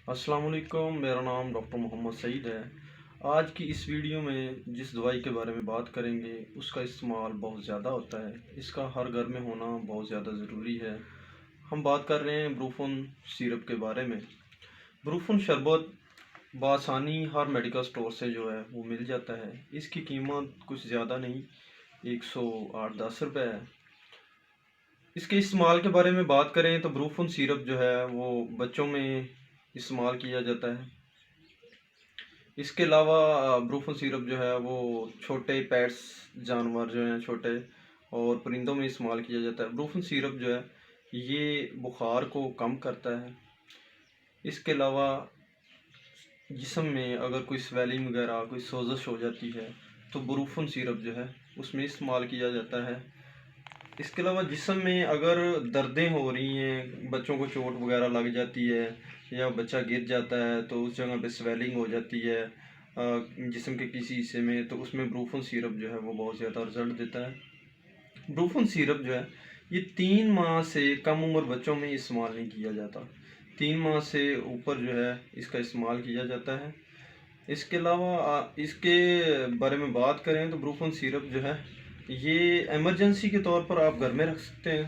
अस्सलाम वालेकुम, मेरा नाम डॉक्टर मोहम्मद सईद है। आज की इस वीडियो में जिस दवाई के बारे में बात करेंगे उसका इस्तेमाल बहुत ज़्यादा होता है। इसका हर घर में होना बहुत ज़्यादा ज़रूरी है। हम बात कर रहे हैं ब्रूफन सिरप के बारे में। ब्रूफन शरबत बआसानी हर मेडिकल स्टोर से जो है वो मिल जाता है। इसकी कीमत कुछ ज़्यादा नहीं, 108-10 रुपये है। इसके इस्तेमाल के बारे में बात करें तो ब्रूफन सिरप जो है वो बच्चों में इस्तेमाल किया जाता है। इसके अलावा ब्रूफन सिरप जो है वो छोटे पेट्स जानवर जो हैं छोटे और परिंदों में इस्तेमाल किया जाता है। ब्रूफन सिरप जो है ये बुखार को कम करता है। इसके अलावा जिस्म में अगर कोई स्वेलिंग वगैरह कोई सोजश हो जाती है तो ब्रूफन सिरप जो है उसमें इस्तेमाल किया जाता है। इसके अलावा जिस्म में अगर दर्दें हो रही हैं, बच्चों को चोट वगैरह लग जाती है या बच्चा गिर जाता है तो उस जगह पे स्वेलिंग हो जाती है जिस्म के किसी हिस्से में, तो उसमें ब्रूफन सिरप जो है वो बहुत ज़्यादा रिजल्ट देता है। ब्रूफन सिरप जो है ये 3 माह से कम उम्र बच्चों में इस्तेमाल नहीं किया जाता। 3 माह से ऊपर जो है इसका इस्तेमाल किया जाता है। इसके अलावा इसके बारे में बात करें तो ब्रूफन सिरप जो है ये इमरजेंसी के तौर पर आप घर में रख सकते हैं,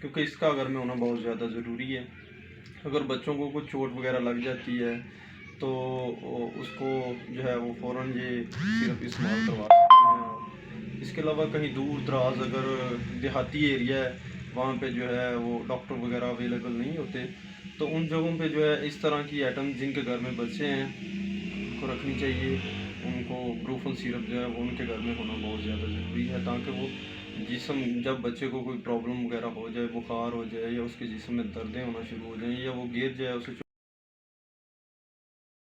क्योंकि इसका घर में होना बहुत ज़्यादा ज़रूरी है। अगर बच्चों को कुछ चोट वगैरह लग जाती है तो उसको जो है वो फ़ौरन ये सिरप इस्तेमाल करवा सकते हैं आप। इसके अलावा कहीं दूर दराज अगर देहाती एरिया है वहाँ पे जो है वो डॉक्टर वगैरह अवेलेबल नहीं होते, तो उन जगहों पे जो है इस तरह की आइटम जिनके घर में बच्चे हैं उनको रखनी चाहिए। उनको ब्रूफन सिरप जो है वो उनके घर में होना बहुत ज़्यादा ज़रूरी है, ताकि वो जिस्म जब बच्चे को कोई प्रॉब्लम वगैरह हो जाए, बुखार हो जाए या उसके जिस्म में दर्दें होना शुरू हो जाएं या वो गिर जाए, उसे